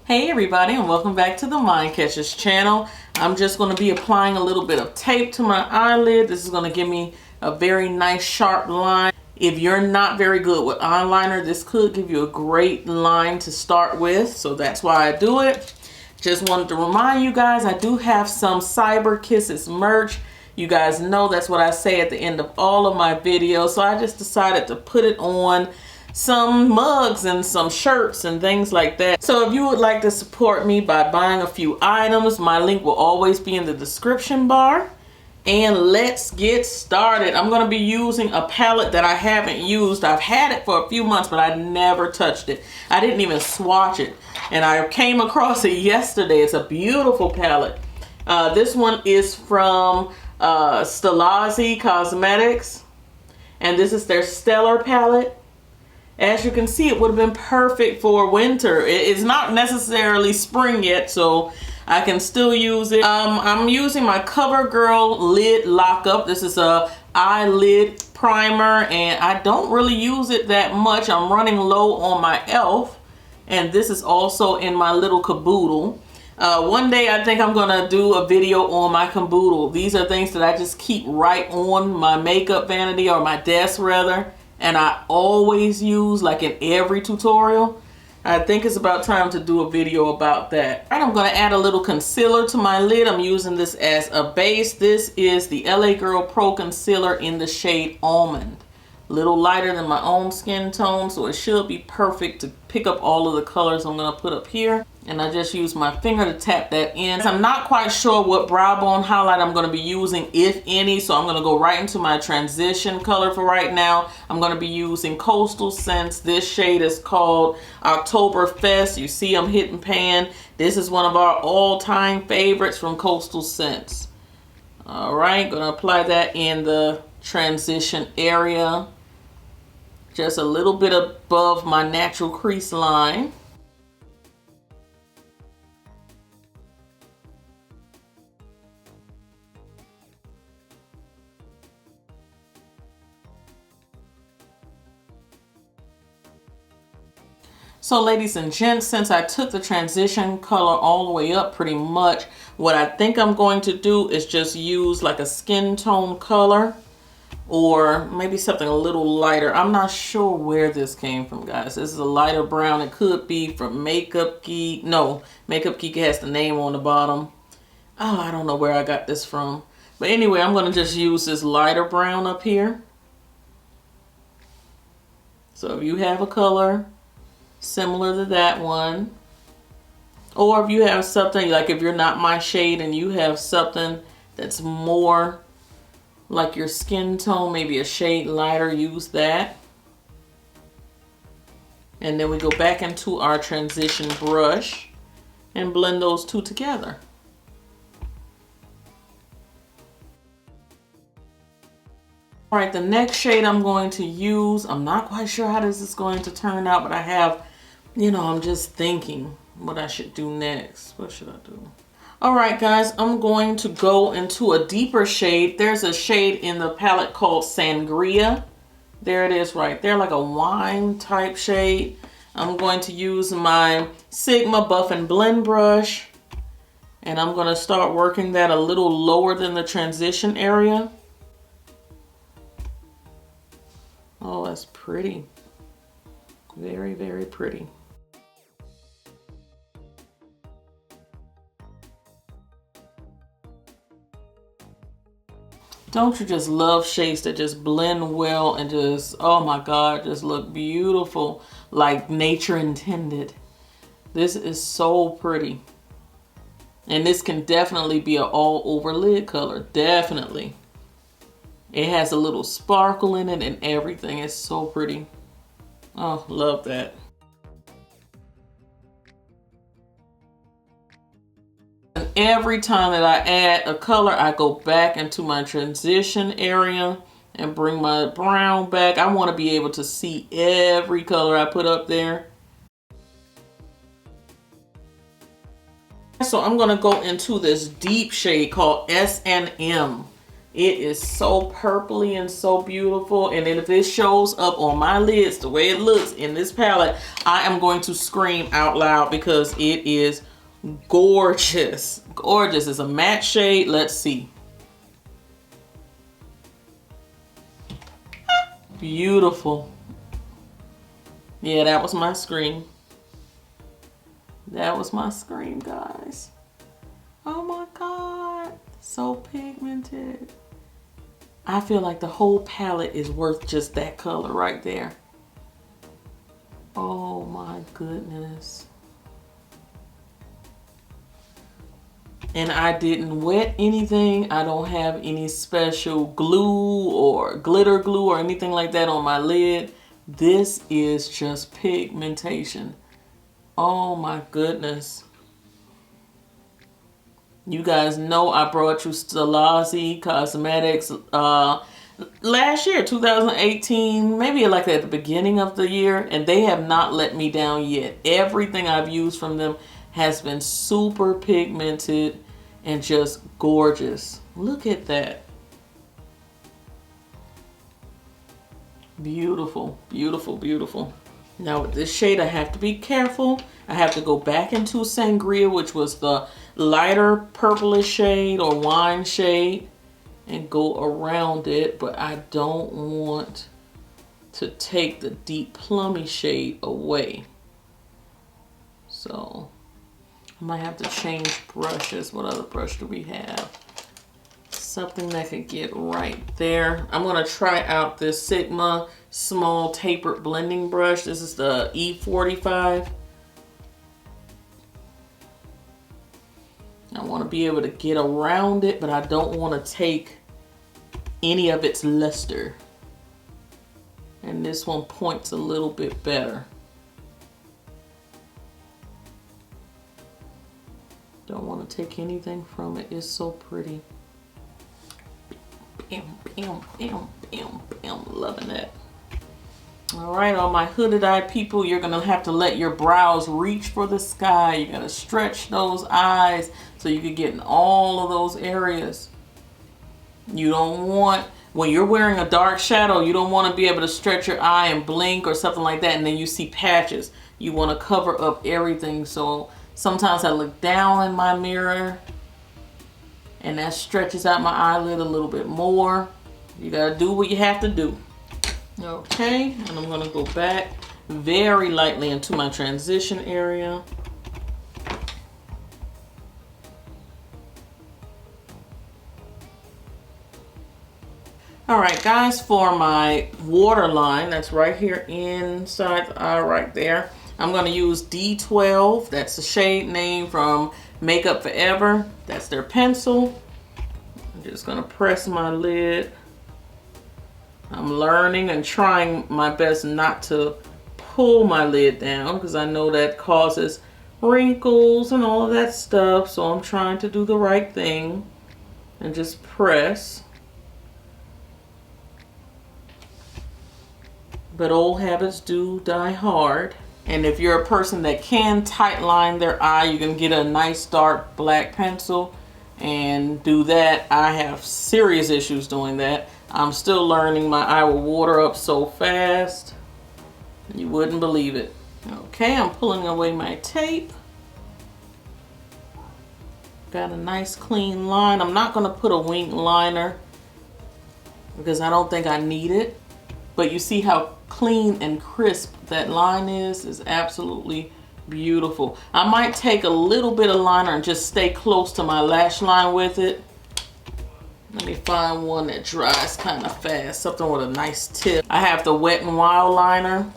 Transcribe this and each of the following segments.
Hey everybody, and welcome back to the Mind Catchers channel. I'm just going to be applying a little bit of tape to my eyelid. This is going to give me a very nice sharp line. If you're not very good with eyeliner, this could give you a great line to start with, so that's why I do it. Just wanted to remind you guys, I do have some Cyber Kisses merch. You guys know that's what I say at the end of all of my videos, so I just decided to put it on some mugs and some shirts and things like that. So if you would like to support me by buying a few items, my link will always be in the description bar. And let's get started. I'm going to be using a palette that I haven't used. I've had it for a few months, but I never touched it. I didn't even swatch it. And I came across it yesterday. It's a beautiful palette. This one is from Stilazzi Cosmetics. And this is their Stellar palette. As you can see, it would have been perfect for winter. It's not necessarily spring yet, so I can still use it. I'm using my Covergirl lid lockup. This is a eyelid primer, and I don't really use it that much. I'm running low on my e.l.f., and this is also in my little caboodle. One day I think I'm gonna do a video on my caboodle. These are things that I just keep right on my makeup vanity, or my desk rather. And I always use, like in every tutorial. I think it's about time to do a video about that. All right, I'm going to add a little concealer to my lid. I'm using this as a base. This is the LA Girl Pro Concealer in the shade Almond. A little lighter than my own skin tone, so it should be perfect to pick up all of the colors I'm going to put up here. And I just use my finger to tap that in. I'm not quite sure what brow bone highlight I'm going to be using, if any, so I'm going to go right into my transition color for right now. I'm going to be using Coastal Scents. This shade is called Oktoberfest. You see I'm hitting pan. This is one of our all-time favorites from Coastal Scents. All right, going to apply that in the transition area, just a little bit above my natural crease line. So ladies and gents, since I took the transition color all the way up pretty much, what I think I'm going to do is just use like a skin tone color, or maybe something a little lighter. I'm not sure where this came from, guys. This is a lighter brown. It could be from Makeup Geek. No, Makeup Geek has the name on the bottom. Oh, I don't know where I got this from. But anyway, I'm going to just use this lighter brown up here. So if you have a color similar to that one, or if you have something, like if you're not my shade and you have something that's more like your skin tone, maybe a shade lighter, use that. And then we go back into our transition brush and blend those two together. All right, the next shade I'm going to use, I'm not quite sure how this is going to turn out, but I have, I'm just thinking what I should do next. What should I do? All right, guys, I'm going to go into a deeper shade. There's a shade in the palette called Sangria. There it is right there, like a wine type shade. I'm going to use my Sigma Buff and Blend brush, and I'm going to start working that a little lower than the transition area. Oh, that's pretty. Very, very pretty. Don't you just love shades that just blend well and just, oh my God, just look beautiful, like nature intended. This is so pretty. And this can definitely be an all over lid color, definitely. It has a little sparkle in it and everything. It's so pretty. Oh, love that. And every time that I add a color, I go back into my transition area and bring my brown back. I want to be able to see every color I put up there. So I'm going to go into this deep shade called S&M. It is so purpley and so beautiful. And then if it shows up on my lids the way it looks in this palette, I am going to scream out loud because it is gorgeous. Gorgeous. It's a matte shade. Let's see. Beautiful. Yeah, that was my scream. That was my scream, guys. Oh my God. So pigmented. I feel like the whole palette is worth just that color right there. Oh my goodness. And I didn't wet anything. I don't have any special glue or glitter glue or anything like that on my lid. This is just pigmentation. Oh my goodness. You guys know I brought you Stilazzi Cosmetics last year, 2018, maybe like at the beginning of the year, and they have not let me down yet. Everything I've used from them has been super pigmented and just gorgeous. Look at that. Beautiful, beautiful, beautiful. Now with this shade, I have to be careful. I have to go back into Sangria, which was the lighter purplish shade or wine shade, and go around it, but I don't want to take the deep plummy shade away. So I might have to change brushes. What other brush do we have? Something that could get right there. I'm gonna try out this Sigma small tapered blending brush. This is the E45. I want to be able to get around it, but I don't want to take any of its luster. And this one points a little bit better. Don't want to take anything from it. It's so pretty. Bam, bam, bam, bam, bam. Loving that. All right, all my hooded eye people, you're going to have to let your brows reach for the sky. You got to stretch those eyes so you can get in all of those areas. You don't want, when you're wearing a dark shadow, you don't want to be able to stretch your eye and blink or something like that, and then you see patches. You want to cover up everything. So sometimes I look down in my mirror and that stretches out my eyelid a little bit more. You got to do what you have to do. Okay, and I'm going to go back very lightly into my transition area. All right, guys, for my waterline, that's right here inside the eye right there, I'm going to use D12. That's the shade name from Makeup Forever. That's their pencil. I'm just going to press my lid. I'm learning and trying my best not to pull my lid down because I know that causes wrinkles and all of that stuff. So I'm trying to do the right thing and just press. But old habits do die hard. And if you're a person that can tight line their eye, you can get a nice dark black pencil and do that. I have serious issues doing that. I'm still learning. My eye will water up so fast. You wouldn't believe it. Okay, I'm pulling away my tape. Got a nice clean line. I'm not going to put a wing liner because I don't think I need it. But you see how clean and crisp that line is absolutely beautiful. I might take a little bit of liner and just stay close to my lash line with it. Let me find one that dries kind of fast, something with a nice tip. I have the Wet n Wild liner.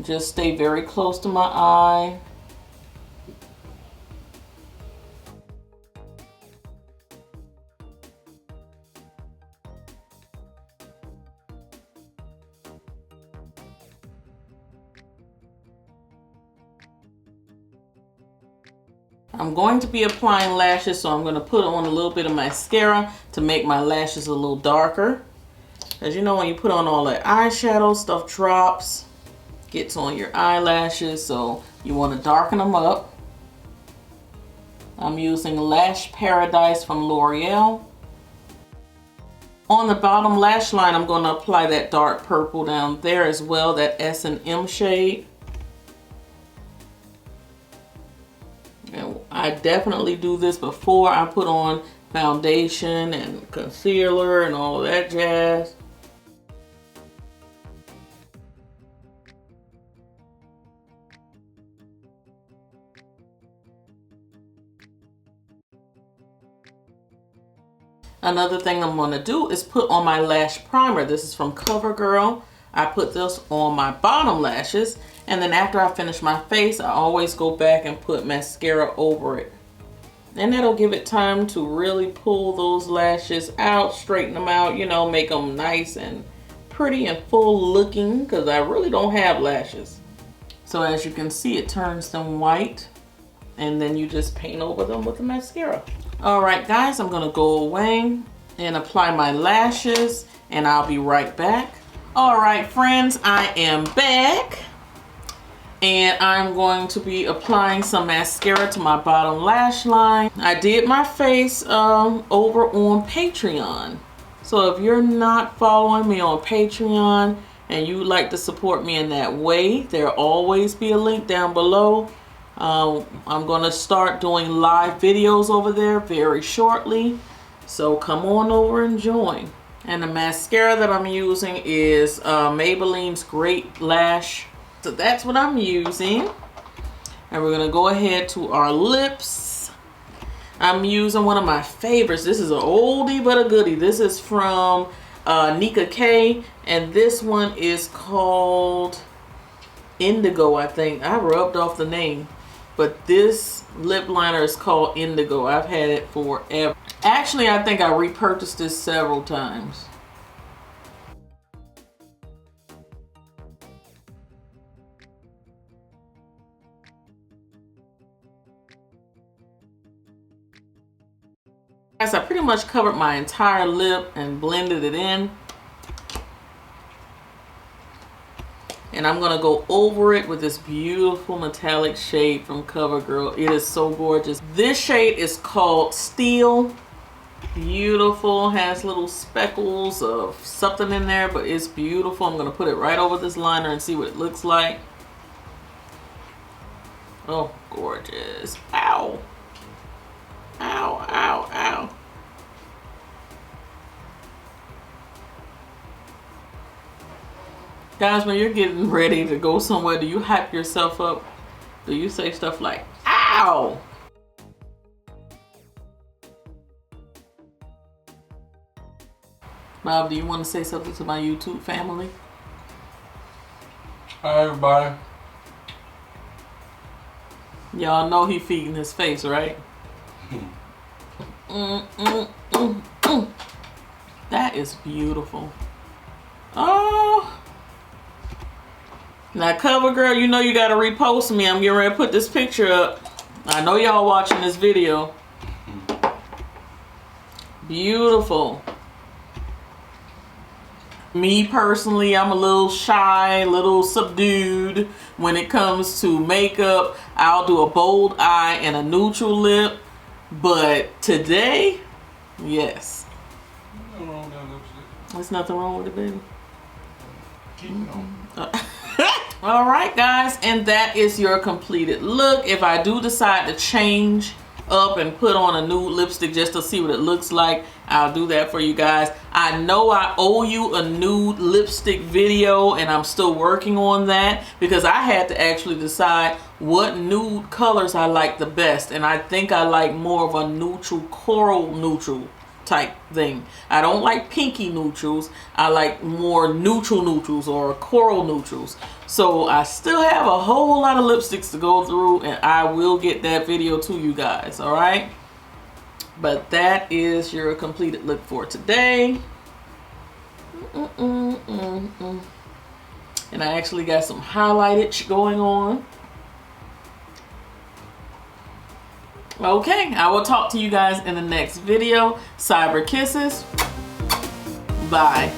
Just stay very close to my eye. I'm going to be applying lashes, so I'm going to put on a little bit of mascara to make my lashes a little darker. As you know, when you put on all that eyeshadow, stuff drops, gets on your eyelashes, so you want to darken them up. I'm using Lash Paradise from L'Oreal. On the bottom lash line, I'm going to apply that dark purple down there as well, that S&M shade. And I definitely do this before I put on foundation and concealer and all of that jazz. Another thing I'm going to do is put on my lash primer. This is from Covergirl. I put this on my bottom lashes, and then after I finish my face, I always go back and put mascara over it. And that'll give it time to really pull those lashes out, straighten them out, you know, make them nice and pretty and full looking, because I really don't have lashes. So as you can see, it turns them white, and then you just paint over them with the mascara. All right, guys, I'm gonna go away and apply my lashes, and I'll be right back. All right, friends, I am back, and I'm going to be applying some mascara to my bottom lash line. I did my face over on Patreon. So if you're not following me on Patreon and you would like to support me in that way, there'll always be a link down below. I'm going to start doing live videos over there very shortly. So come on over and join. And the mascara that I'm using is Maybelline's Great Lash. So that's what I'm using. And we're going to go ahead to our lips. I'm using one of my favorites. This is an oldie but a goodie. This is from Nika K. And this one is called Indigo, I think. I rubbed off the name. But this lip liner is called Indigo. I've had it forever. Actually, I think I repurchased this several times. Guys, I pretty much covered my entire lip and blended it in. And I'm gonna go over it with this beautiful metallic shade from CoverGirl. It is so gorgeous. This shade is called Steel. Beautiful, has little speckles of something in there, but it's beautiful. I'm gonna put it right over this liner and see what it looks like. Oh, gorgeous. Ow. Ow, ow, ow. Guys, when you're getting ready to go somewhere, do you hype yourself up? Do you say stuff like, ow? Bob, do you want to say something to my YouTube family? Hi, everybody. Y'all know he feeding his face, right? That is beautiful. Oh. Now, CoverGirl, you know you gotta repost me. I'm getting ready to put this picture up. I know y'all watching this video. Beautiful. Me personally, I'm a little shy, a little subdued when it comes to makeup. I'll do a bold eye and a neutral lip. But today, yes. Nothing wrong with that lipstick. There's nothing wrong with it, baby. Keep it on. All right, guys, and that is your completed look. If I do decide to change up and put on a nude lipstick just to see what it looks like, I'll do that for you guys. I know I owe you a nude lipstick video, and I'm still working on that because I had to actually decide what nude colors I like the best, and I think I like more of a neutral, coral neutral type thing. I don't like pinky neutrals. I like more neutral neutrals or coral neutrals. So I still have a whole lot of lipsticks to go through, and I will get that video to you guys, all right? But that is your completed look for today. And I actually got some highlightage going on. Okay, I will talk to you guys in the next video. Cyber kisses. Bye.